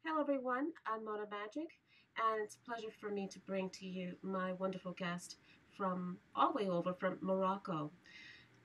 Hello, everyone. I'm Mona Magick, and it's a pleasure for me to bring to you my wonderful guest from all the way over from Morocco.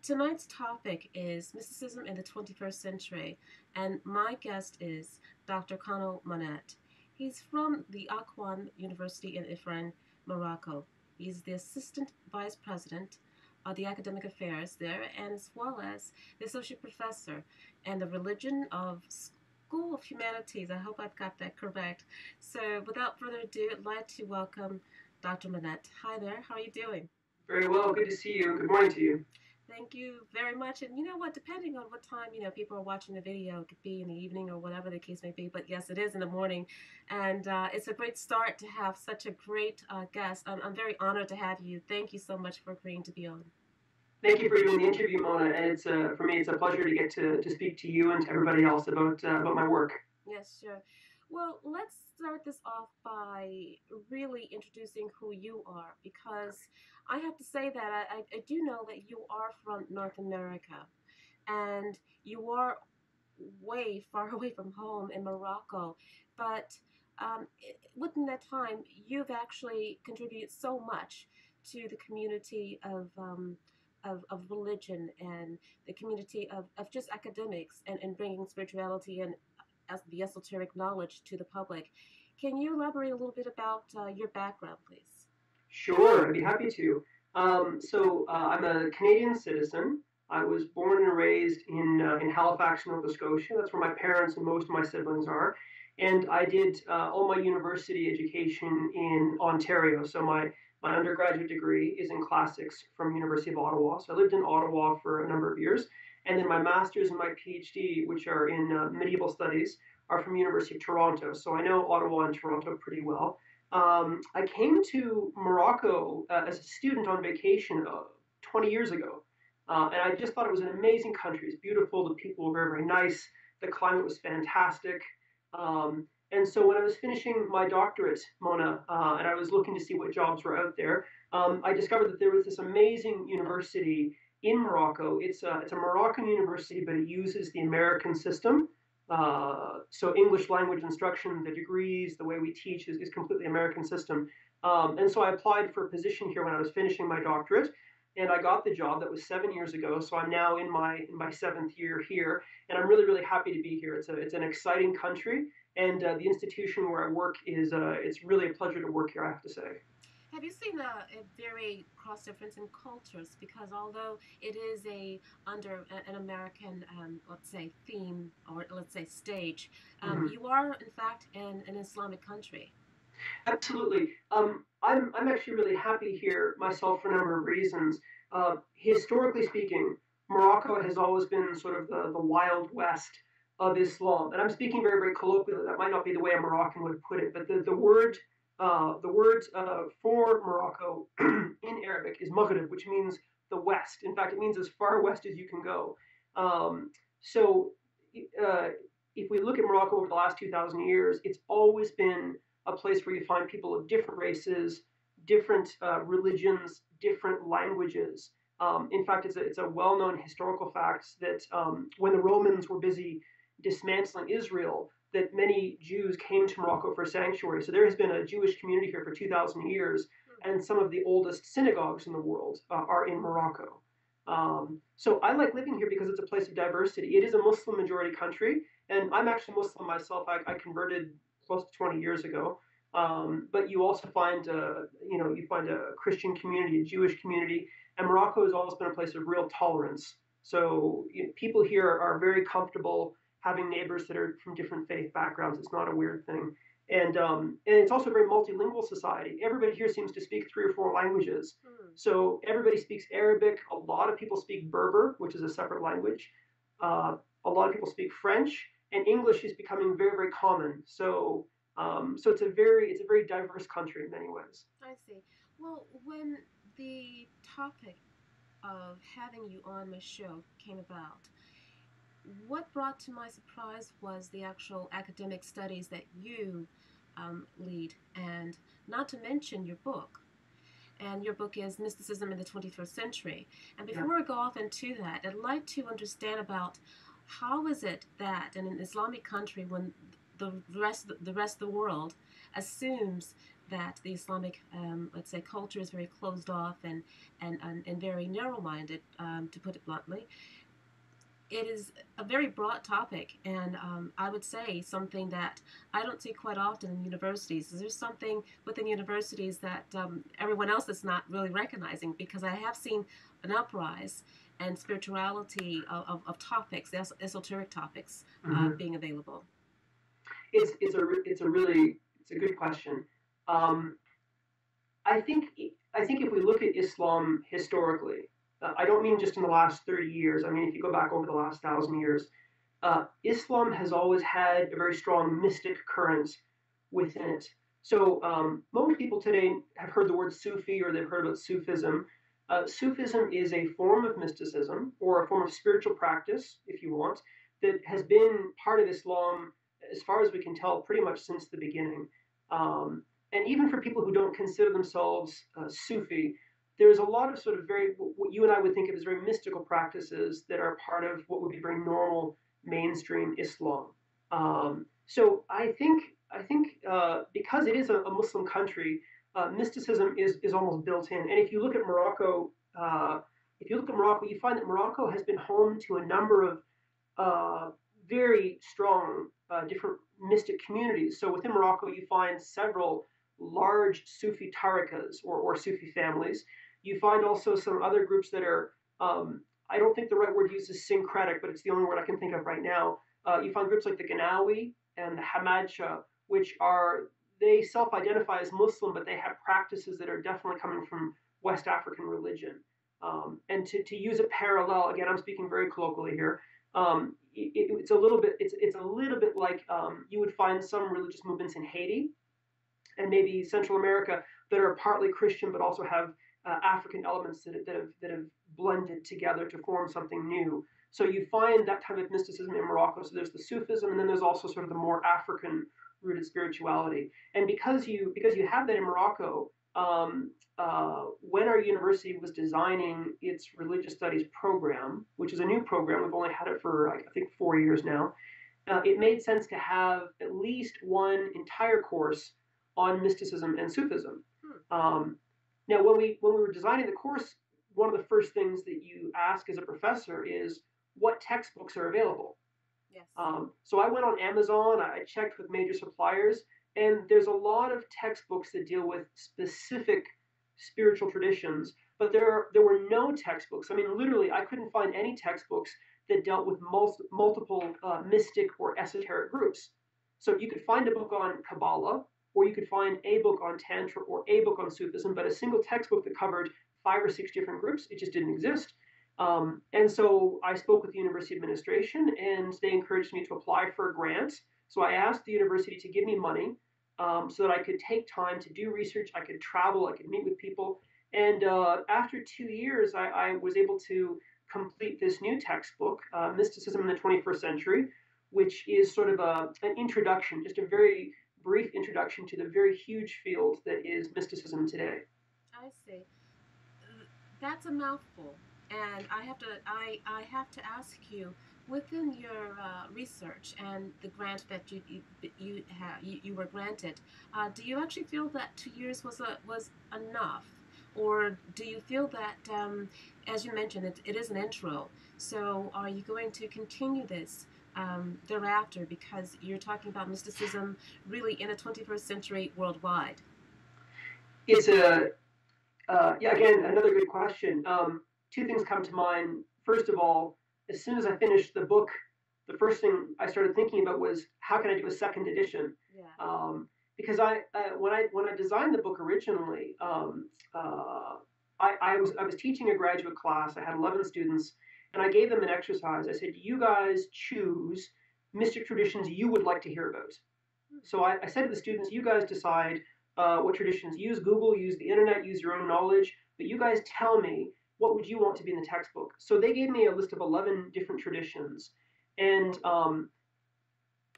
Tonight's topic is Mysticism in the 21st century, and my guest is Dr. Kano Monette. He's from the Akhawayn University in Ifrane, Morocco. He's the assistant vice president of the academic affairs there, and as well as the associate professor and the religion of School of Humanities. I hope I've got that correct. So, without further ado, I'd like to welcome Dr. Monette. Hi there. How are you doing? Very well. Good to see you. Good morning to you. Thank you very much. And you know what? Depending on what time people are watching the video, it could be in the evening or whatever the case may be. But yes, it is in the morning, and it's a great start to have such a great guest. I'm very honored to have you. Thank you so much for agreeing to be on. Thank you for doing the interview, Mona. And it's for me, it's a pleasure to get to speak to you and to everybody else about my work. Yes, sure. Well, let's start this off by really introducing who you are, because I have to say that I do know that you are from North America, and you are way far away from home in Morocco. But within that time, you've actually contributed so much to the community of religion and the community of just academics and bringing spirituality and as the esoteric knowledge to the public. Can you elaborate a little bit about your background, please? Sure, I'd be happy to. I'm a Canadian citizen. I was born and raised in Halifax, Nova Scotia. That's where my parents and most of my siblings are. And I did all my university education in Ontario. So my undergraduate degree is in classics from University of Ottawa. So I lived in Ottawa for a number of years. And then my master's and my Ph.D., which are in medieval studies, are from University of Toronto. So I know Ottawa and Toronto pretty well. I came to Morocco as a student on vacation 20 years ago, and I just thought it was an amazing country. It's beautiful. The people were very, very nice. The climate was fantastic. And so when I was finishing my doctorate, Mona, and I was looking to see what jobs were out there, I discovered that there was this amazing university in Morocco. It's a Moroccan university, but it uses the American system. So English language instruction, the degrees, the way we teach is completely American system. And so I applied for a position here when I was finishing my doctorate, and I got the job. That was 7 years ago. So I'm now in my seventh year here, and I'm really really happy to be here. It's an exciting country, and the institution where I work is it's really a pleasure to work here. I have to say. Have you seen a very cross difference in cultures? Because although it is a under an American, let's say, theme or let's say stage, Mhm. you are in fact in an Islamic country. Absolutely. I'm actually really happy here myself for a number of reasons. Historically speaking, Morocco has always been sort of the wild west of Islam, and I'm speaking very very colloquially. That might not be the way a Moroccan would put it, but the word for Morocco in Arabic is Maghrib, which means the west. In fact, it means as far west as you can go. So uh, if we look at Morocco over the last 2,000 years, it's always been a place where you find people of different races, different religions, different languages. In fact, it's a well-known historical fact that when the Romans were busy dismantling Israel, that many Jews came to Morocco for sanctuary. So there has been a Jewish community here for 2,000 years, and some of the oldest synagogues in the world are in Morocco. So I like living here because it's a place of diversity. It is a Muslim majority country, and I'm actually Muslim myself. I converted close to 20 years ago. But you also find, you find a Christian community, a Jewish community, and Morocco has always been a place of real tolerance. So people here are very comfortable having neighbors that are from different faith backgrounds. It's not a weird thing. And it's also a very multilingual society. Everybody here seems to speak three or four languages. Hmm. So everybody speaks Arabic. A lot of people speak Berber, which is a separate language. A lot of people speak French, and English is becoming very, very common. So it's a very diverse country in many ways. I see. Well, when the topic of having you on my show came about, what brought to my surprise was the actual academic studies that you lead, and not to mention your book. And your book is Mysticism in the 21st Century. And Yeah. before I go off into that, I'd like to understand about how is it that in an Islamic country, when the rest of the world assumes that the Islamic, let's say, culture is very closed off and very narrow-minded, to put it bluntly. It is a very broad topic, and I would say something that I don't see quite often in universities. There's something within universities that everyone else is not really recognizing, because I have seen an uprise and spirituality of topics, esoteric topics, being available. It's a good question. Um, I think if we look at Islam historically, I don't mean just in the last 30 years. I mean, if you go back over the last 1,000 years, Islam has always had a very strong mystic current within it. So most people today have heard the word Sufi, or they've heard about Sufism. Sufism is a form of mysticism, or a form of spiritual practice, if you want, that has been part of Islam, as far as we can tell, pretty much since the beginning. And even for people who don't consider themselves Sufi, there's a lot of sort of what you and I would think of as very mystical practices that are part of what would be very normal mainstream Islam. So I think because it is a Muslim country, mysticism is almost built in. And if you look at Morocco, you find that Morocco has been home to a number of very strong different mystic communities. So within Morocco, you find several large Sufi tariqas, or Sufi families. You find also some other groups that are, I don't think the right word used is syncretic, but it's the only word I can think of right now. You find groups like the Ganawi and the Hamadcha, which they self-identify as Muslim, but they have practices that are definitely coming from West African religion. And to use a parallel, again, I'm speaking very colloquially here. It's a little bit like you would find some religious movements in Haiti and maybe Central America that are partly Christian, but also have African elements that have blended together to form something new. So you find that type of mysticism in Morocco. So there's the Sufism, and then there's also sort of the more African rooted spirituality. And because you have that in Morocco, when our university was designing its religious studies program, which is a new program, we've only had it for I think 4 years now, it made sense to have at least one entire course on mysticism and Sufism. Now, when we were designing the course, one of the first things that you ask as a professor is what textbooks are available. Yes. So I went on Amazon, I checked with major suppliers, and there's a lot of textbooks that deal with specific spiritual traditions, but there were no textbooks. I mean, literally, I couldn't find any textbooks that dealt with multiple mystic or esoteric groups. So you could find a book on Kabbalah, or you could find a book on Tantra, or a book on Sufism, but a single textbook that covered 5 or 6 different groups, it just didn't exist. And so I spoke with the university administration, and they encouraged me to apply for a grant. So I asked the university to give me money so that I could take time to do research, I could travel, I could meet with people. And after 2 years, I was able to complete this new textbook, Mysticism in the 21st Century, which is sort of an introduction, just a very brief introduction to the very huge field that is mysticism today. I see. That's a mouthful, and I have to ask you, within your research and the grant that you were granted, do you actually feel that 2 years was enough, or do you feel that, as you mentioned, it is an intro? So are you going to continue this thereafter, because you're talking about mysticism really in the 21st century worldwide? It's again, another good question. 2 things come to mind. First of all, as soon as I finished the book, the first thing I started thinking about was how can I do a second edition? Yeah. Because when I designed the book originally, I was teaching a graduate class. I had 11 students, and I gave them an exercise. I said, you guys choose mystic traditions you would like to hear about. So I said to the students, you guys decide what traditions. Use Google, use the internet, use your own knowledge, but you guys tell me, what would you want to be in the textbook? So they gave me a list of 11 different traditions, and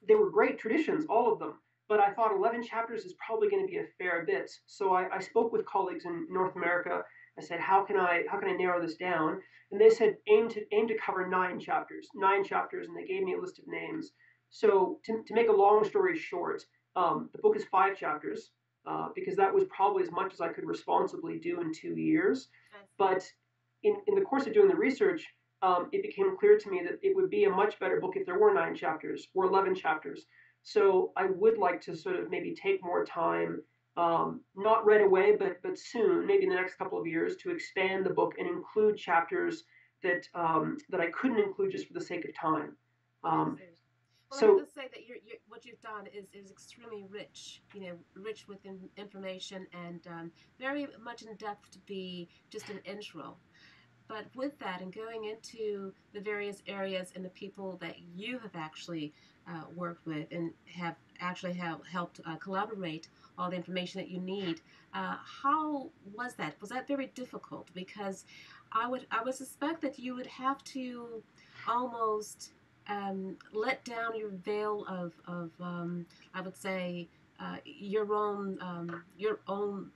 they were great traditions, all of them. But I thought 11 chapters is probably going to be a fair bit. So I spoke with colleagues in North America. I said, how can I narrow this down? And they said, aim to cover 9 chapters, and they gave me a list of names. So to make a long story short, the book is 5 chapters because that was probably as much as I could responsibly do in 2 years. But in the course of doing the research, it became clear to me that it would be a much better book if there were 9 chapters or 11 chapters. So I would like to sort of maybe take more time, not right away, but soon, maybe in the next couple of years, to expand the book and include chapters that I couldn't include just for the sake of time. Well, So I have to say that what you've done is extremely rich, rich with information and very much in depth to be just an intro. But with that and going into the various areas and the people that you have actually worked with and have actually helped collaborate all the information that you need, how was that? Was that very difficult? Because I would suspect that you would have to almost let down your veil of I would say your own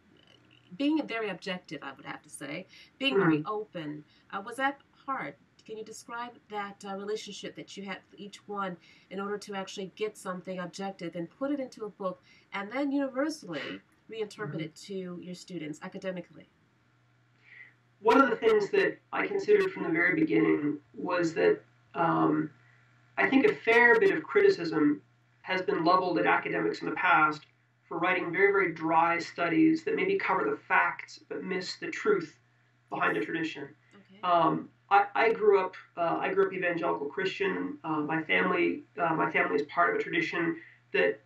being very objective, I would have to say, being very open. Was that hard? Can you describe that relationship that you had with each one in order to actually get something objective and put it into a book and then universally reinterpret it to your students academically? one of the things that I considered from the very beginning was that um, I think a fair bit of criticism has been leveled at academics in the past for writing very, very dry studies that maybe cover the facts but miss the truth behind a tradition. Okay. I grew up. I grew up evangelical Christian. My family is part of a tradition that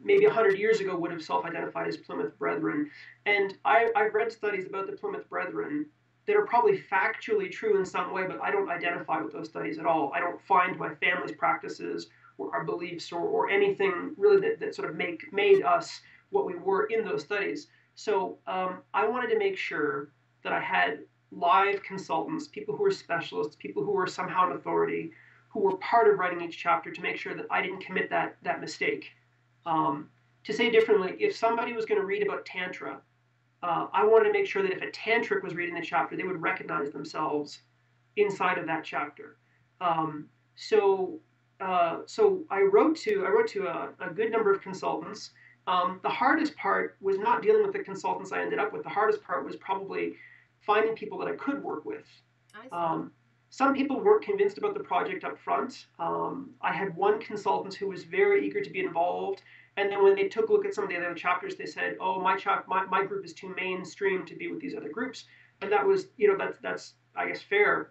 maybe 100 years ago would have self-identified as Plymouth Brethren. And I've read studies about the Plymouth Brethren that are probably factually true in some way, but I don't identify with those studies at all. I don't find my family's practices or our beliefs or anything really that sort of made us what we were in those studies. So I wanted to make sure that I had live consultants, people who were specialists, people who were somehow an authority, who were part of writing each chapter to make sure that I didn't commit that mistake. To say differently, if somebody was going to read about Tantra, I wanted to make sure that if a tantric was reading the chapter, they would recognize themselves inside of that chapter. Um, so, so I wrote to a good number of consultants. The hardest part was not dealing with the consultants I ended up with. The hardest part was probably finding people that I could work with. I see. Some people weren't convinced about the project up front. I had one consultant who was very eager to be involved, and then when they took a look at some of the other chapters, they said, "Oh, my group is too mainstream to be with these other groups," and that was, that's I guess fair.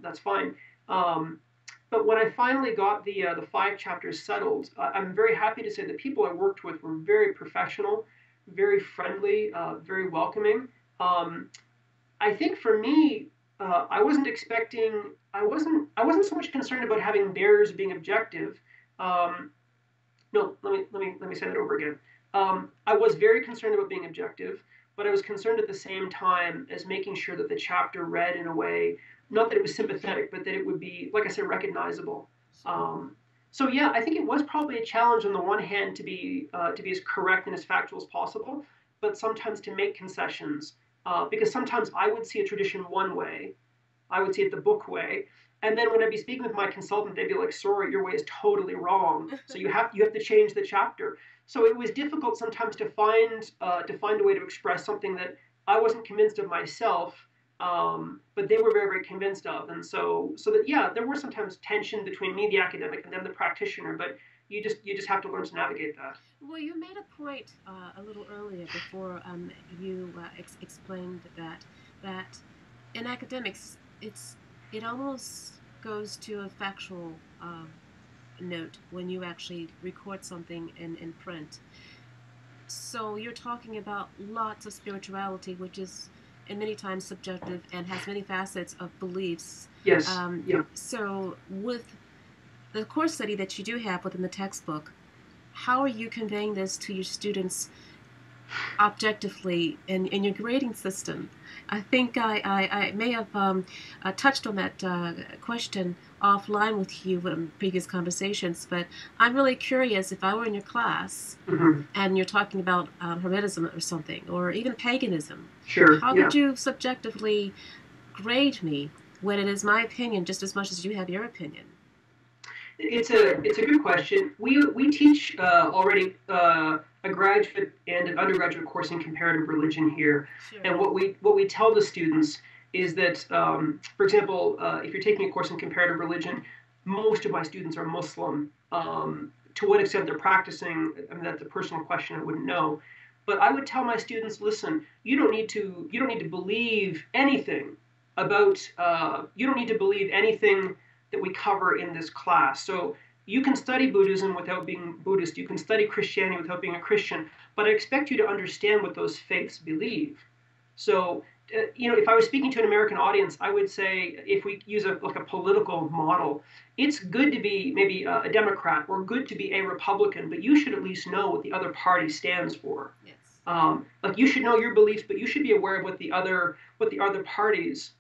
That's fine. But when I finally got the 5 chapters settled, I'm very happy to say the people I worked with were very professional, very friendly, very welcoming. I think for me, I wasn't expecting. I wasn't so much concerned about having theirs being objective. Um, no, let me say that over again. I was very concerned about being objective, but I was concerned at the same time as making sure that the chapter read in a way, not that it was sympathetic, but that it would be, like I said, recognizable. So yeah, I think it was probably a challenge on the one hand to be as correct and as factual as possible, but sometimes to make concessions because sometimes I would see a tradition one way, I would see it the book way, and then when I'd be speaking with my consultant, they'd be like, "Sorry, your way is totally wrong. So you have to change the chapter." So it was difficult sometimes to find a way to express something that I wasn't convinced of myself, but they were very very convinced of, and so that yeah, there were sometimes tension between me, the academic, and then the practitioner, but you just have to learn to navigate that. Well, you made a point a little earlier before you explained that in academics it almost goes to a factual note when you actually record something in print. So you're talking about lots of spirituality, which is in many times subjective and has many facets of beliefs. Yes. Yeah. So with the course study that you do have within the textbook, how are you conveying this to your students objectively in your grading system? I think I may have touched on that question offline with you in previous conversations, but I'm really curious if I were in your class and you're talking about Hermeticism or something, or even paganism. Sure. How Yeah. would you subjectively grade me when it is my opinion just as much as you have your opinion? It's a good question. We teach already a graduate and an undergraduate course in comparative religion here, Sure. and what we tell the students is that, for example, if you're taking a course in comparative religion, most of my students are Muslim. To what extent they're practicing, I mean, that's a personal question. I wouldn't know, but I would tell my students, listen, you don't need to believe anything about you don't need to believe anything that we cover in this class. So you can study Buddhism without being Buddhist. You can study Christianity without being a Christian. But I expect you to understand what those faiths believe. So, if I was speaking to an American audience, I would say, if we use a political model, it's good to be maybe a Democrat or good to be a Republican, but you should at least know what the other party stands for. Yes. Like you should know your beliefs, but you should be aware of what the other parties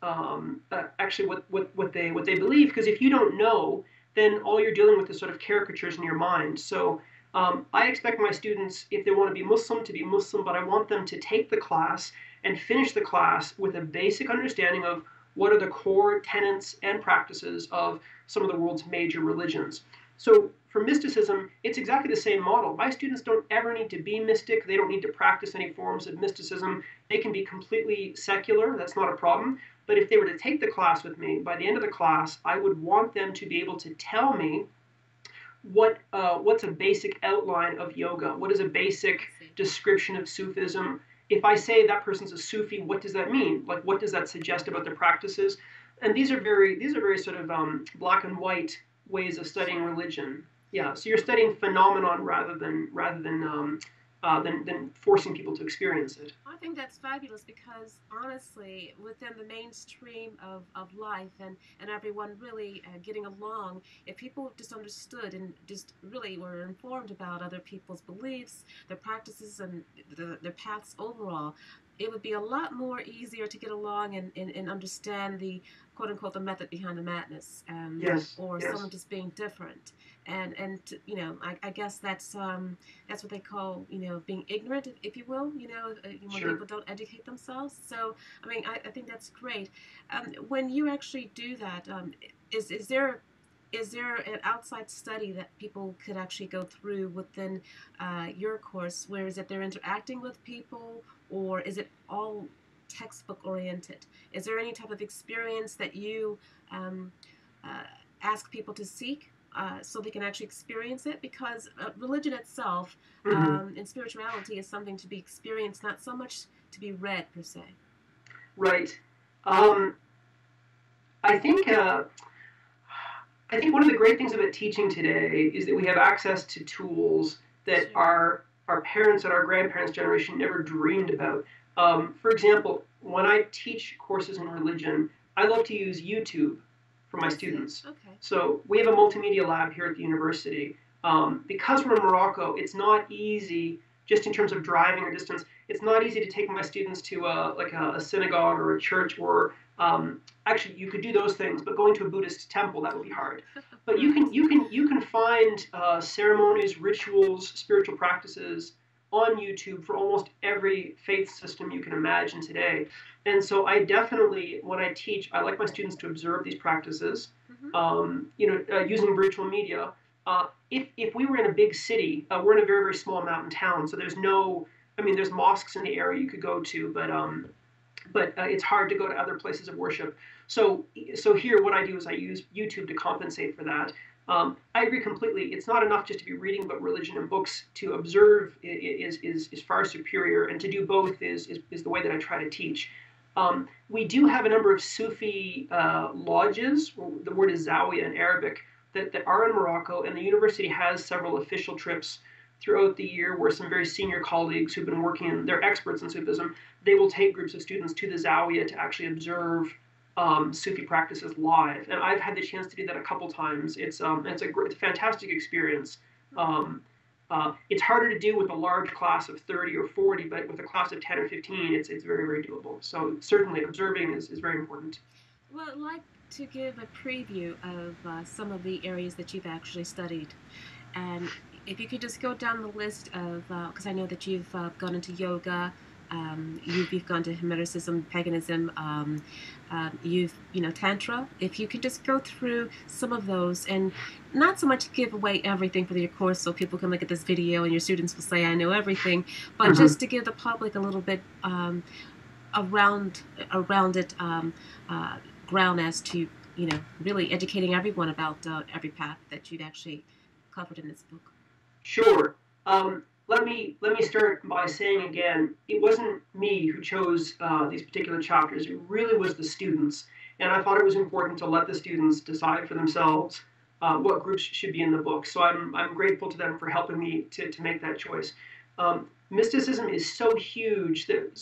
actually what they believe. Because if you don't know, then all you're dealing with is sort of caricatures in your mind. So I expect my students, if they want to be Muslim, but I want them to take the class and finish the class with a basic understanding of what are the core tenets and practices of some of the world's major religions. So for mysticism, it's exactly the same model. My students don't ever need to be mystic. They don't need to practice any forms of mysticism. They can be completely secular. That's not a problem. But if they were to take the class with me, by the end of the class, I would want them to be able to tell me what's a basic outline of yoga? What is a basic description of Sufism? If I say that person's a Sufi, what does that mean? Like, what does that suggest about their practices? And these are very sort of black and white ways of studying religion. Yeah, so you're studying phenomenon rather than forcing people to experience it. I think that's fabulous because honestly, within the mainstream of life and everyone really getting along, if people just understood and just really were informed about other people's beliefs, their practices, and their paths overall, it would be a lot more easier to get along and understand the quote unquote the method behind the madness, Yes. or Yes. someone just being different. And I guess that's what they call being ignorant, if you will. When Sure. people don't educate themselves. So I mean, I think that's great. When you actually do that, is there an outside study that people could actually go through within your course, where is it they're interacting with people, or is it all textbook oriented? Is there any type of experience that you ask people to seek so they can actually experience it? Because religion itself and spirituality is something to be experienced, not so much to be read per se. Right. I think one of the great things about teaching today is that we have access to tools that our parents and our grandparents' generation never dreamed about. For example, when I teach courses in religion, I love to use YouTube for my students. Okay. So we have a multimedia lab here at the university. Because we're in Morocco, it's not easy, just in terms of driving or distance, it's not easy to take my students to a synagogue or a church, or actually you could do those things, but going to a Buddhist temple, that would be hard. But you can find ceremonies, rituals, spiritual practices on YouTube for almost every faith system you can imagine today. And so I definitely, when I teach, I like my students to observe these practices, using virtual media. If we were in a big city, we're in a very, very small mountain town, so there's mosques in the area you could go to, but it's hard to go to other places of worship. So here, what I do is I use YouTube to compensate for that. I agree completely. It's not enough just to be reading about religion and books. To observe is far superior, and to do both is the way that I try to teach. We do have a number of Sufi lodges. The word is zawiya in Arabic, that are in Morocco, and the university has several official trips throughout the year where some very senior colleagues who've been working, they're experts in Sufism, they will take groups of students to the zawiya to actually observe Sufi practices live. And I've had the chance to do that a couple times. It's a fantastic experience. It's harder to do with a large class of 30 or 40, but with a class of 10 or 15, it's very, very doable. So certainly observing is very important. Well, I'd like to give a preview of some of the areas that you've actually studied. And if you could just go down the list of, because I know that you've gone into yoga, You've gone to Hermeticism, Paganism, Tantra. If you could just go through some of those and not so much give away everything for your course so people can look at this video and your students will say, I know everything, but just to give the public a little bit around it ground as to, really educating everyone about every path that you've actually covered in this book. Sure. Let me start by saying again, it wasn't me who chose these particular chapters. It really was the students, and I thought it was important to let the students decide for themselves what groups should be in the book. So I'm grateful to them for helping me to make that choice. Mysticism is so huge that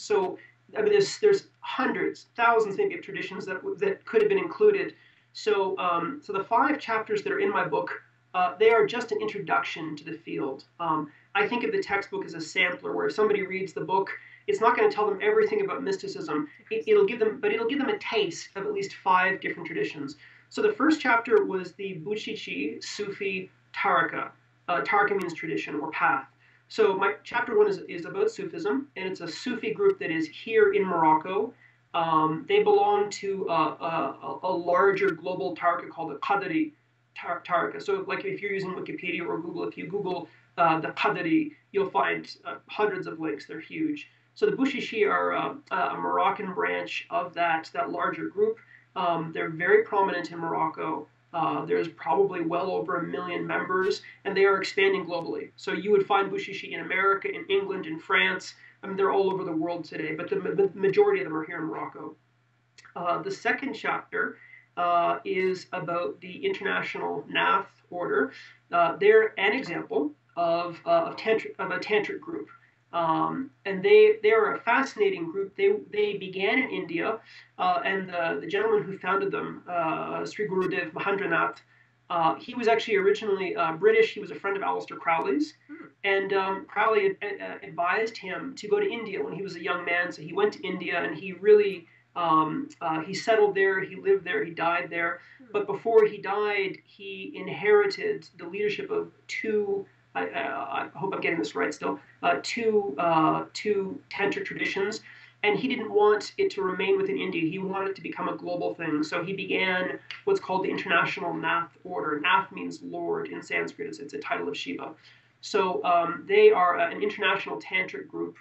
there's hundreds, thousands maybe of traditions that could have been included. So the 5 chapters that are in my book, they are just an introduction to the field. I think of the textbook as a sampler, where if somebody reads the book, it's not going to tell them everything about mysticism. It'll give them a taste of at least 5 different traditions. So the first chapter was the Boutchichia Sufi Tariqa. Tariqa means tradition or path. So my chapter 1 is about Sufism, and it's a Sufi group that is here in Morocco. They belong to a larger global Tariqa called the Qadri Tariqa. So like if you're using Wikipedia or Google, if you Google the Qadri, you'll find hundreds of links. They're huge. So the Boutchichia are a Moroccan branch of that larger group. They're very prominent in Morocco. There's probably well over 1 million members, and they are expanding globally. So you would find Boutchichia in America, in England, in France. I mean, they're all over the world today, but the majority of them are here in Morocco. The second chapter is about the international Nath order. They're an example of a tantric group. And they are a fascinating group. They began in India, and the gentleman who founded them, Sri Gurudev Mahendranath, he was actually originally British. He was a friend of Aleister Crowley's, and Crowley advised him to go to India when he was a young man. So he went to India, and he really he settled there. He lived there. He died there. But before he died, he inherited the leadership of 2. I hope I'm getting this right still, 2 tantric traditions, and he didn't want it to remain within India. He wanted it to become a global thing. So he began what's called the International Nath Order. Nath means Lord in Sanskrit. It's a title of Shiva. So they are an international tantric group,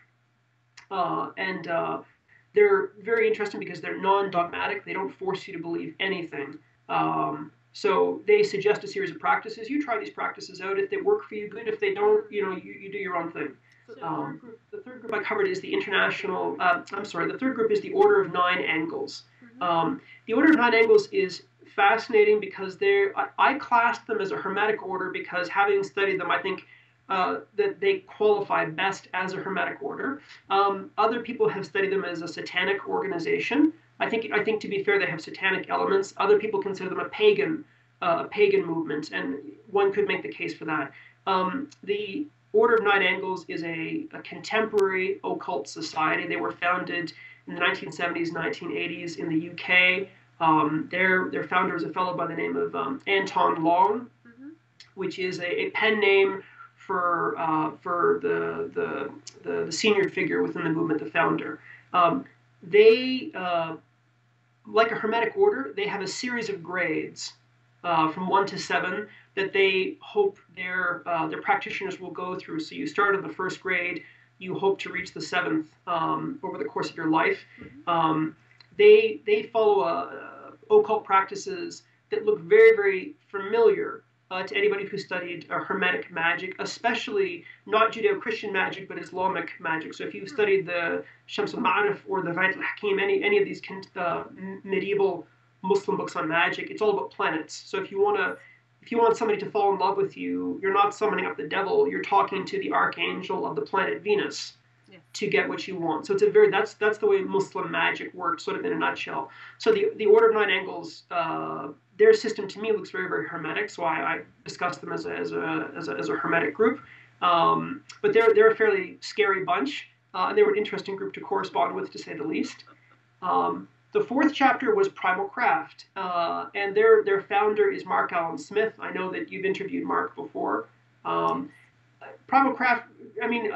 and they're very interesting because they're non-dogmatic. They don't force you to believe anything. So they suggest a series of practices. You try these practices out. If they work for you, good. If they don't, you do your own thing. The third group I covered is the international. The third group is the Order of 9 Angles. The Order of 9 Angles is fascinating because I classed them as a Hermetic order because, having studied them, I think that they qualify best as a Hermetic order. Other people have studied them as a satanic organization. I think to be fair, they have satanic elements. Other people consider them a pagan movement, and one could make the case for that. The Order of 9 Angles is a contemporary occult society. They were founded in the 1970s, 1980s in the UK. Their founder is a fellow by the name of Anton Long, which is a pen name for the senior figure within the movement, the founder. They like a Hermetic order, they have a series of grades from 1 to 7 that they hope their practitioners will go through. So you start at the first grade, you hope to reach the 7th over the course of your life. They follow occult practices that look very, very familiar to anybody who studied Hermetic magic, especially not Judeo-Christian magic, but Islamic magic. So if you've studied the Shams al-Ma'arif or the Vayt al-Hakim, any of these medieval Muslim books on magic, it's all about planets. So if you want somebody to fall in love with you, you're not summoning up the devil, you're talking to the archangel of the planet Venus to get what you want. So it's that's the way Muslim magic works, sort of in a nutshell. So the Order of 9 Angles, their system to me looks very, very Hermetic, so I discuss them as a Hermetic group. But they're a fairly scary bunch, and they were an interesting group to correspond with, to say the least. The 4th chapter was Primal Craft, and their founder is Mark Allen Smith. I know that you've interviewed Mark before. Primal craft. I mean,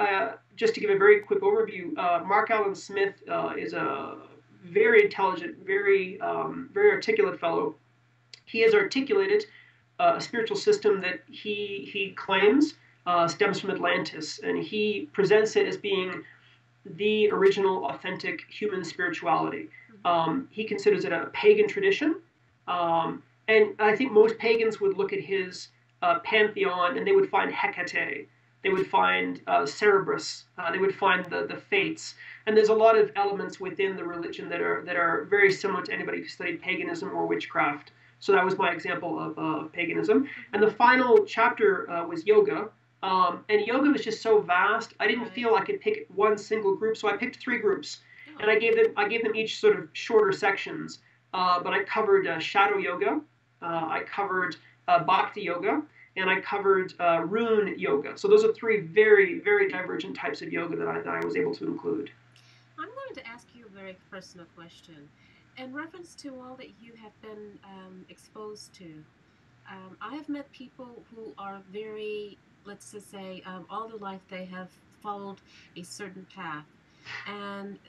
just to give a very quick overview, Mark Allen Smith is a very intelligent, very articulate fellow. He has articulated a spiritual system that he claims stems from Atlantis, and he presents it as being the original, authentic human spirituality. He considers it a pagan tradition, and I think most pagans would look at his pantheon and they would find Hecate, they would find Cerberus, they would find the Fates, and there's a lot of elements within the religion that are very similar to anybody who studied paganism or witchcraft. So that was my example of paganism. And the final chapter was yoga. And yoga was just so vast. I didn't feel I could pick one single group, so I picked three groups, and I gave them each sort of shorter sections. But I covered shadow yoga, I covered Bhakti yoga, and I covered Rune yoga. So those are three very, very divergent types of yoga that I was able to include. I'm going to ask you a very personal question. In reference to all that you have been exposed to, I have met people who are very, let's just say, all their life they have followed a certain path. And,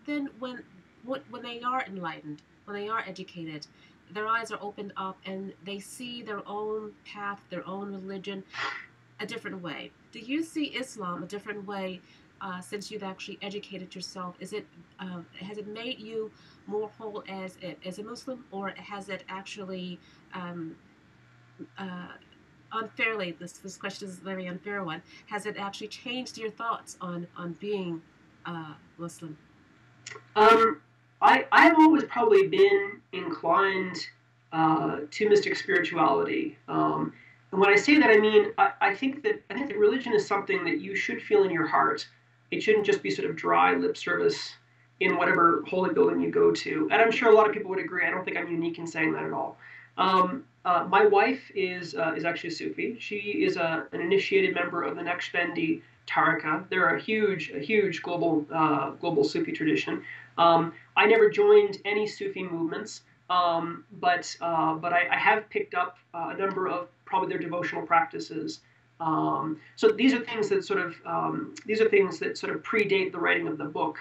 then when they are enlightened, when they are educated, their eyes are opened up and they see their own path, their own religion a different way. Do you see Islam a different way since you've actually educated yourself? Has it made you more whole as a Muslim, or has it actually uh, unfairly? This question is a very unfair one. Has it actually changed your thoughts on being Muslim? Um, I've always probably been inclined to mystic spirituality. And when I say that, I mean I think that religion is something that you should feel in your heart. It shouldn't just be sort of dry lip service in whatever holy building you go to. And I'm sure a lot of people would agree. I don't think I'm unique in saying that at all. My wife is actually a Sufi. She is an initiated member of the Naqshbandi Tariqa. They're a huge global Sufi tradition. I never joined any Sufi movements, but I have picked up a number of probably their devotional practices. So these are things that sort of predate the writing of the book.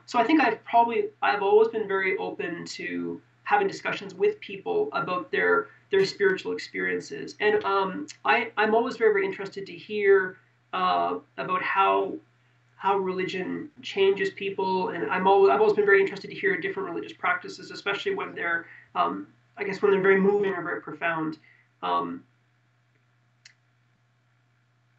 So I think I've always been very open to having discussions with people about their spiritual experiences, and I'm always very interested to hear about how religion changes people, and I've always been very interested to hear different religious practices, especially when they're I guess when they're very moving or very profound. Um,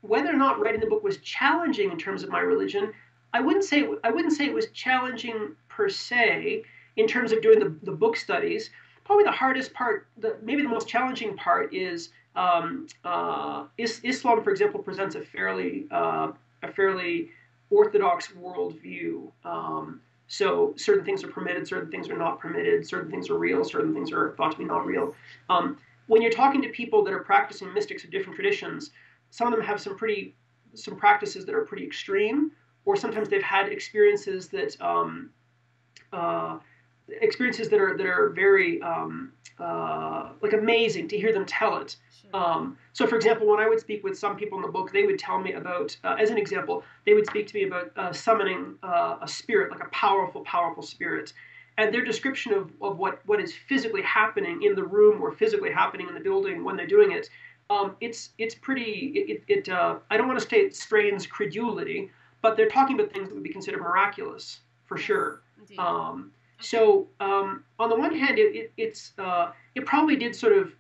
Whether or not writing the book was challenging in terms of my religion, I wouldn't say it was challenging per se in terms of doing the book studies. Probably the hardest part, maybe the most challenging part, is Islam, for example, presents a fairly orthodox worldview. So certain things are permitted, certain things are not permitted, certain things are real, certain things are thought to be not real. When you're talking to people that are practicing mystics of different traditions, some of them have some practices that are pretty extreme, or sometimes they've had uh, experiences that are very like amazing to hear them tell it. Sure. So, for example, when I would speak with some people in the book, they would tell me about, as an example, they would speak to me about summoning a spirit, like a powerful, powerful spirit. And their description of what is physically happening in the room or physically happening in the building when they're doing it, it's pretty. I don't want to say it strains credulity, but they're talking about things that would be considered miraculous for Yes, sure. indeed. Um, Okay. on the one hand, it probably did sort of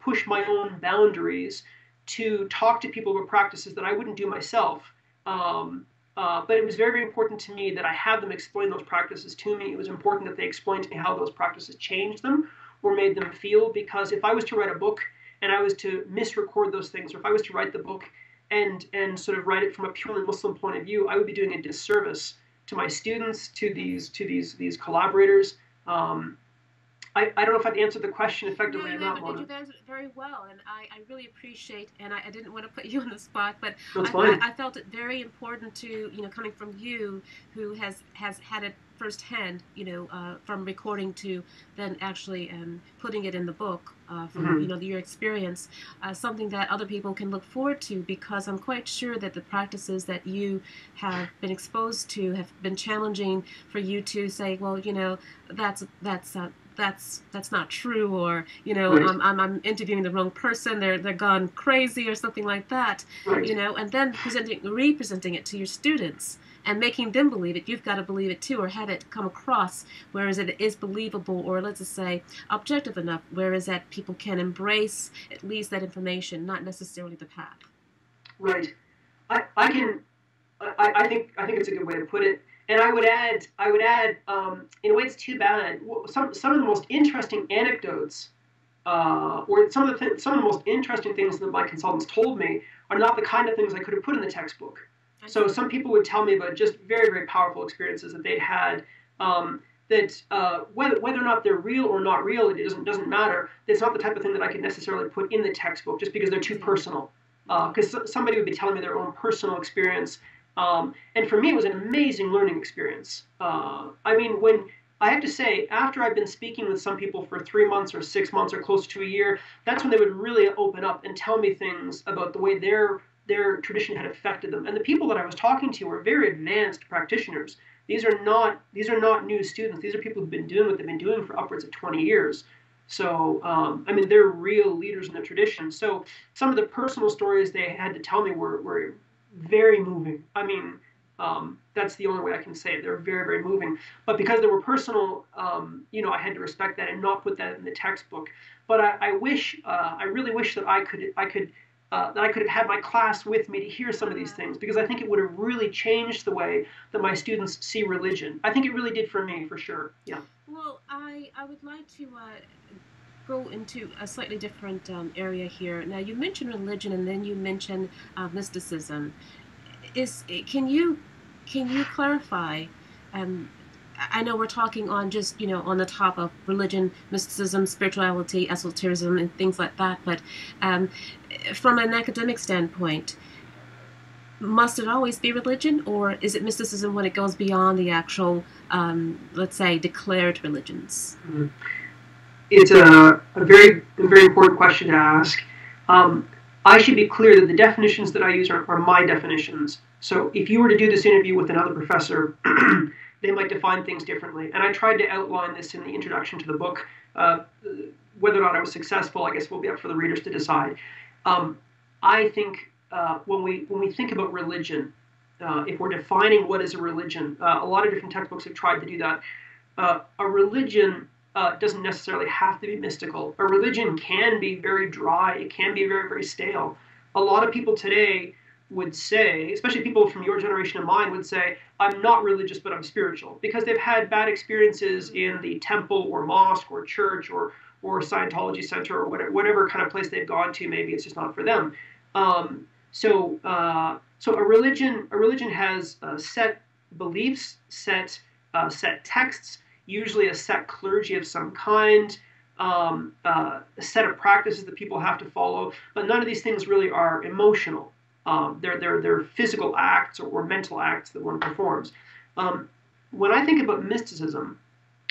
push my own boundaries to talk to people about practices that I wouldn't do myself. But it was very, very important to me that I have them explain those practices to me. It was important that they explain to me how those practices changed them or made them feel. Because if I was to write a book and I was to misrecord those things, or if I was to write the book and sort of write it from a purely Muslim point of view, I would be doing a disservice to my students, to these collaborators. Um, I don't know if I've answered the question effectively or not, Mona. You've answered it very well, and I really appreciate, and I didn't want to put you on the spot, but That's fine. I felt it very important to, coming from you, who has had it firsthand, from recording to then actually putting it in the book, from, your experience, something that other people can look forward to, because I'm quite sure that the practices that you have been exposed to have been challenging for you to say, well, that's not true, or Right. I'm interviewing the wrong person, they're gone crazy or something like that, Right. and then representing it to your students and making them believe it. You've got to believe it too, or have it come across whereas it is believable, or let's just say objective enough, whereas that people can embrace at least that information, not necessarily the path. Right. I think it's a good way to put it. And I would add, in a way, it's too bad. Some of the most interesting anecdotes, or some of the most interesting things that my consultants told me are not the kind of things I could have put in the textbook. So some people would tell me about just very, very powerful experiences that they'd had. Whether or not they're real or not real, it doesn't matter. It's not the type of thing that I could necessarily put in the textbook just because they're too personal. Because somebody would be telling me their own personal experience. And for me, it was an amazing learning experience. When I have to say, after I've been speaking with some people for 3 months or 6 months or close to a year, that's when they would really open up and tell me things about the way their tradition had affected them. And the people that I was talking to were very advanced practitioners. These are not new students. These are people who've been doing what they've been doing for upwards of 20 years. So, they're real leaders in the tradition. So some of the personal stories they had to tell me were very moving. That's the only way I can say it. They're very, very moving. But because they were personal, I had to respect that and not put that in the textbook. But I really wish that I could have had my class with me to hear some of these things, because I think it would have really changed the way that my students see religion. I think it really did for me, for sure. Yeah. Well, I would like to go into a slightly different area here. Now, you mentioned religion, and then you mentioned mysticism. Can you clarify? I know we're talking on just on the top of religion, mysticism, spirituality, esotericism, and things like that. But from an academic standpoint, must it always be religion, or is it mysticism when it goes beyond the actual, let's say, declared religions? Mm-hmm. It's a very important question to ask. I should be clear that the definitions that I use are my definitions. So if you were to do this interview with another professor, they might define things differently. And I tried to outline this in the introduction to the book. Whether or not I was successful, I guess will be up for the readers to decide. I think when we think about religion, if we're defining what is a religion, a lot of different textbooks have tried to do that. A religion doesn't necessarily have to be mystical. A religion can be very dry. It can be very, very stale. A lot of people today would say, especially people from your generation and mine, would say, I'm not religious, but I'm spiritual, because they've had bad experiences in the temple or mosque or church or Scientology center or whatever kind of place they've gone to. Maybe it's just not for them. So a religion has set beliefs, set texts, usually a set clergy of some kind, a set of practices that people have to follow. But none of these things really are emotional. They're physical acts or mental acts that one performs. When I think about mysticism,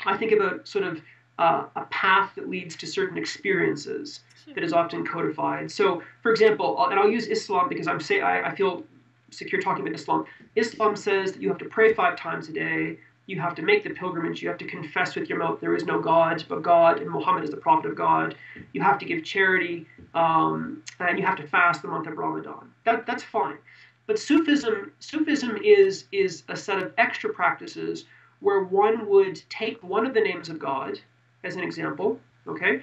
I think about sort of a path that leads to certain experiences that is often codified. So, for example, and I'll use Islam because I feel secure talking about Islam. Islam says that you have to pray 5 times a day. You have to make the pilgrimage. You have to confess with your mouth there is no God but God, and Muhammad is the prophet of God. You have to give charity, and you have to fast the month of Ramadan. That's fine. But Sufism is a set of extra practices where one would take one of the names of God as an example. Okay.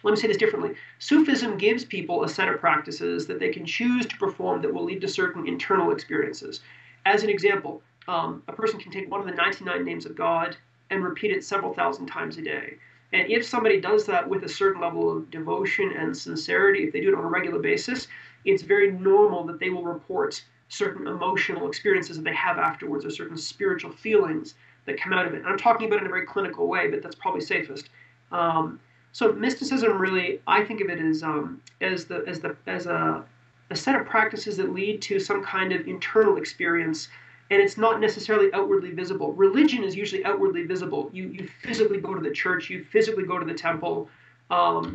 Let me say this differently. Sufism gives people a set of practices that they can choose to perform that will lead to certain internal experiences. As an example, a person can take one of the 99 names of God and repeat it several thousand times a day. And if somebody does that with a certain level of devotion and sincerity, if they do it on a regular basis, it's very normal that they will report certain emotional experiences that they have afterwards, or certain spiritual feelings that come out of it. And I'm talking about it in a very clinical way, but that's probably safest. So mysticism really, I think of it as a set of practices that lead to some kind of internal experience, and it's not necessarily outwardly visible. Religion is usually outwardly visible. You physically go to the church, you physically go to the temple,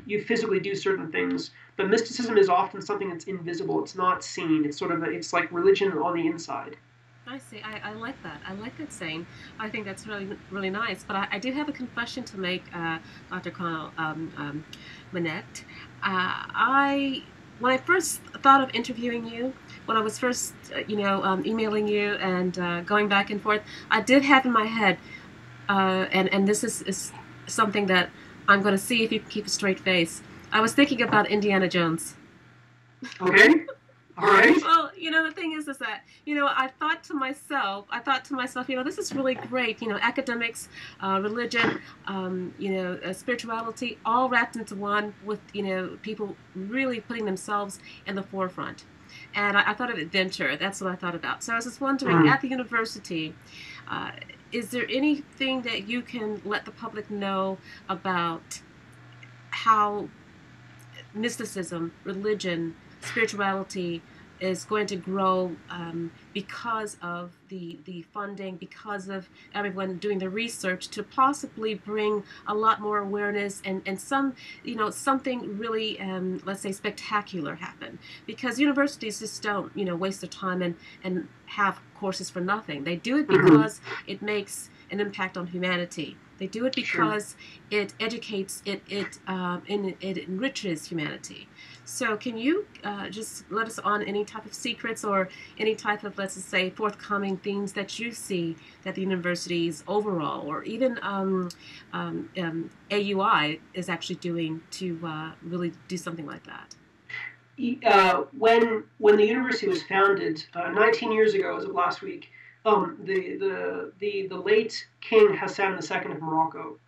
you physically do certain things. But mysticism is often something that's invisible. It's not seen. It's it's like religion on the inside. I see. I like that. I like that saying. I think that's really, really nice. But I do have a confession to make, Dr. Connell, Monette. When I first thought of interviewing you, when I was first, emailing you and going back and forth, I did have in my head, and this is something that I'm going to see if you can keep a straight face. I was thinking about Indiana Jones. Okay. All right. Well, the thing is that, I thought to myself, this is really great, academics, religion, spirituality, all wrapped into one with, people really putting themselves in the forefront. And I thought of adventure. That's what I thought about. So I was just wondering, at the university, is there anything that you can let the public know about how mysticism, religion, spirituality is going to grow because of the funding, because of everyone doing the research to possibly bring a lot more awareness and something really, let's say, spectacular happen. Because universities just don't, waste their time and have courses for nothing. They do it because it makes an impact on humanity. They do it because it educates, it enriches humanity. So can you just let us on any type of secrets or any type of, let's just say, forthcoming things that you see that the universities overall, or even AUI is actually doing to really do something like that? When the university was founded 19 years ago, as of last week, the late King Hassan II of Morocco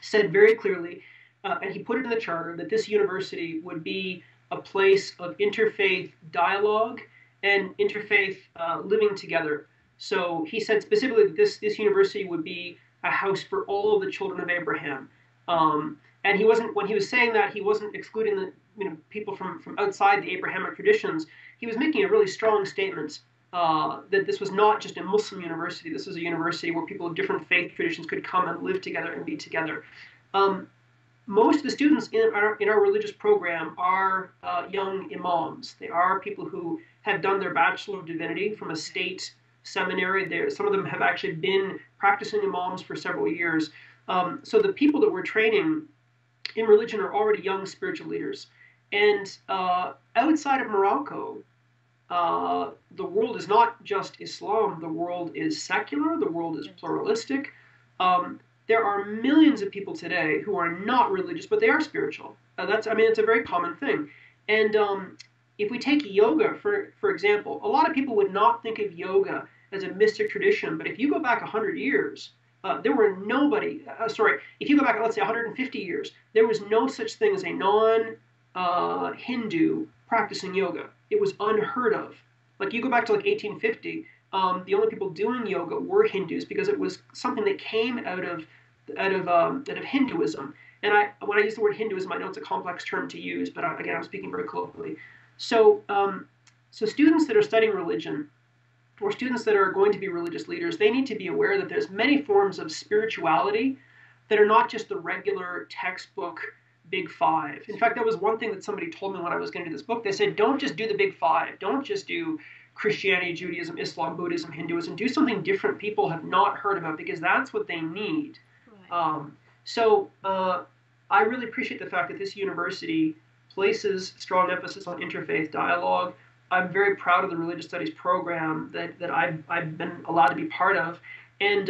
said very clearly, and he put it in the charter, that this university would be a place of interfaith dialogue and interfaith living together. So he said specifically that this university would be a house for all of the children of Abraham. And he wasn't, when he was saying that, he wasn't excluding the people from outside the Abrahamic traditions. He was making a really strong statement that this was not just a Muslim university. This was a university where people of different faith traditions could come and live together and be together. Most of the students in our religious program are young imams. They are people who have done their Bachelor of Divinity from a state seminary. Some of them have actually been practicing imams for several years. So the people that we're training in religion are already young spiritual leaders. And outside of Morocco, the world is not just Islam. The world is secular. The world is pluralistic. There are millions of people today who are not religious, but they are spiritual. It's a very common thing. And if we take yoga, for example, a lot of people would not think of yoga as a mystic tradition. But if you go back 100 years, there were nobody, if you go back, let's say 150 years, there was no such thing as a non-Hindu practicing yoga. It was unheard of. Like you go back to 1850, the only people doing yoga were Hindus because it was something that came out of Hinduism. And when I use the word Hinduism, I know it's a complex term to use, but again, I'm speaking very colloquially. So students that are studying religion, or students that are going to be religious leaders, they need to be aware that there's many forms of spirituality that are not just the regular textbook Big Five. In fact, that was one thing that somebody told me when I was going to do this book. They said, don't just do the Big Five. Don't just do Christianity, Judaism, Islam, Buddhism, Hinduism. Do something different people have not heard about, because that's what they need. Right. I really appreciate the fact that this university places strong emphasis on interfaith dialogue. I'm very proud of the religious studies program that I've been allowed to be part of. And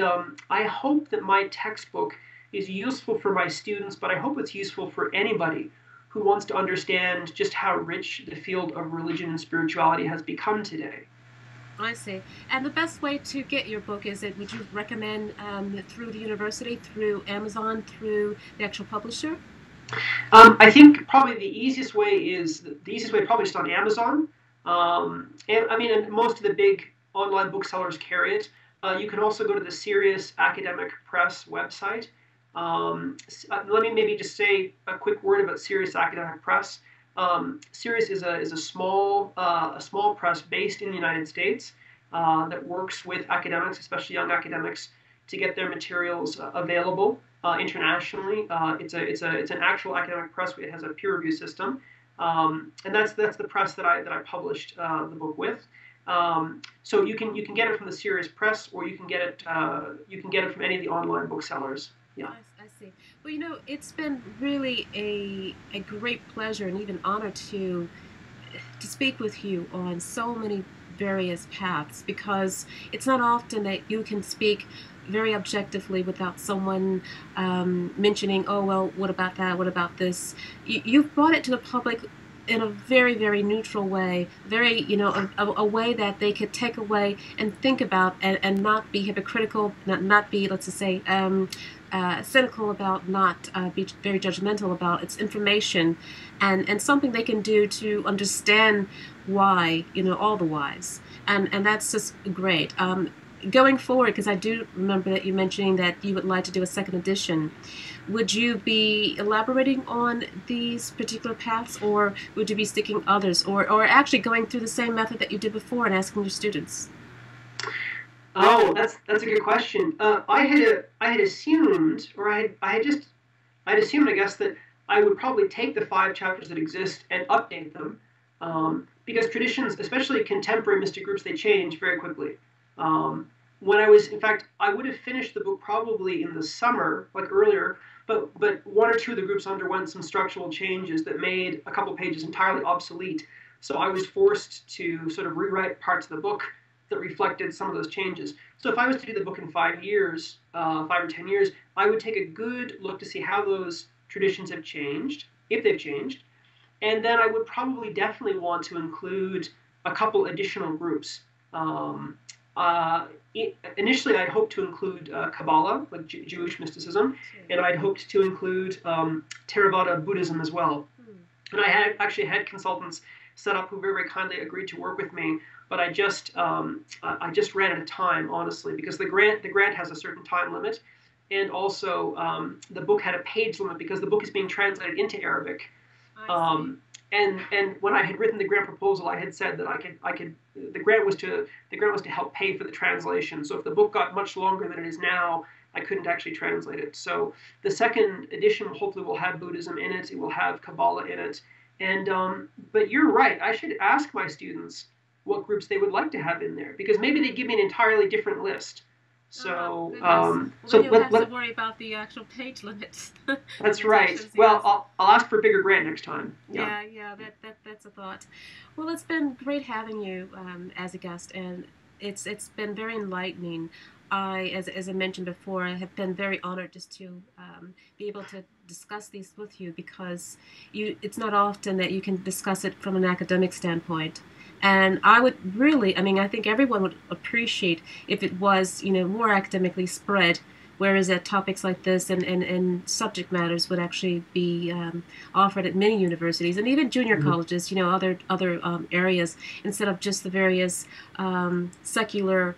I hope that my textbook is useful for my students, but I hope it's useful for anybody who wants to understand just how rich the field of religion and spirituality has become today. I see. And the best way to get your book, would you recommend through the university, through Amazon, through the actual publisher? I think probably the easiest way probably just on Amazon. And most of the big online booksellers carry it. You can also go to the Serious Academic Press website. Let me maybe just say a quick word about Serious Academic Press. Serious is a small press based in the United States that works with academics, especially young academics, to get their materials available internationally. It's an actual academic press. It has a peer review system, and that's the press that I published the book with. So you can get it from the Serious Press, or you can get it from any of the online booksellers. Yeah. I see. Well, you know, it's been really a great pleasure and even honor to speak with you on so many various paths, because it's not often that you can speak very objectively without someone mentioning, oh, well, what about that? What about this? You've brought it to the public in a very, very neutral way, very, you know, a way that they could take away and think about, and not be hypocritical, not be, let's just say, cynical about, not be very judgmental about. It's information and something they can do to understand why, you know, all the whys. And that's just great. Going forward, because I do remember that you mentioning that you would like to do a second edition, would you be elaborating on these particular paths, or would you be sticking others, or actually going through the same method that you did before and asking your students? Oh, that's a good question. I had assumed, or I had assumed, I guess, that I would probably take the 5 chapters that exist and update them, because traditions, especially contemporary mystic groups, they change very quickly. When in fact, I would have finished the book probably in the summer, like earlier, but 1 or 2 of the groups underwent some structural changes that made a couple pages entirely obsolete. So I was forced to sort of rewrite parts of the book that reflected some of those changes. So if I was to do the book in 5 years, 5 or 10 years, I would take a good look to see how those traditions have changed, if they've changed, and then I would probably definitely want to include a couple additional groups. Initially, I'd hoped to include Kabbalah, like Jewish mysticism, and I'd hoped to include Theravada Buddhism as well. And I had actually had consultants set up who very, very kindly agreed to work with me, but I just ran out of time, honestly, because the grant has a certain time limit, and also the book had a page limit because the book is being translated into Arabic. And when I had written the grant proposal, I had said that the grant was to help pay for the translation. So if the book got much longer than it is now, I couldn't actually translate it. So the second edition hopefully will have Buddhism in it. It will have Kabbalah in it. And but you're right. I should ask my students what groups they would like to have in there, because maybe they give me an entirely different list. So, well, so then you'll have to worry about the actual page limits. That's right. Well, I'll ask for a bigger grant next time. Yeah, that's a thought. Well, it's been great having you as a guest, and it's been very enlightening. As I mentioned before, I have been very honored just to be able to discuss these with you, because it's not often that you can discuss it from an academic standpoint. And I would really, I mean, I think everyone would appreciate if it was, you know, more academically spread, whereas that topics like this and subject matters would actually be offered at many universities and even junior colleges, you know, other areas, instead of just the various secular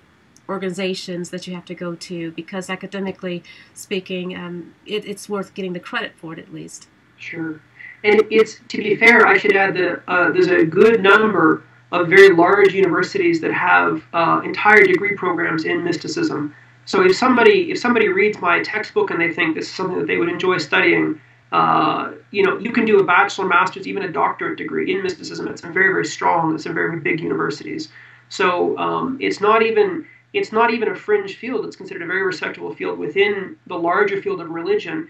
organizations that you have to go to, because academically speaking, it's worth getting the credit for it at least. Sure. And it's, to be fair, I should add that there's a good number of very large universities that have entire degree programs in mysticism. So if somebody reads my textbook and they think this is something that they would enjoy studying, you know, you can do a bachelor, master's, even a doctorate degree in mysticism. It's very, very strong. It's in very, very big universities. So it's not even a fringe field. It's considered a very respectable field within the larger field of religion.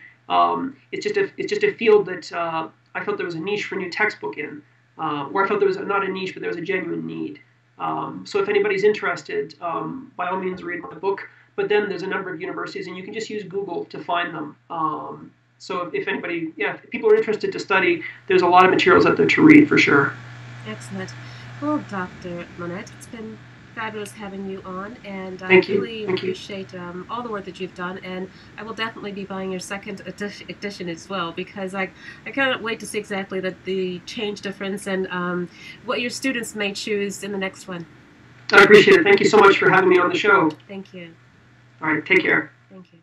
It's just a field that I felt there was a niche for a new textbook in. Where I felt there was not a niche, but there was a genuine need. So if anybody's interested, by all means read my book. But then there's a number of universities, and you can just use Google to find them. So if anybody, if people are interested to study, there's a lot of materials out there to read for sure. Excellent. Well, Dr. Monette, it's been fabulous having you on, and I really appreciate all the work that you've done, and I will definitely be buying your second edition as well, because I cannot wait to see exactly the change difference and what your students may choose in the next one. I appreciate it. Thank you so much for having me on the show. Thank you. All right, take care. Thank you.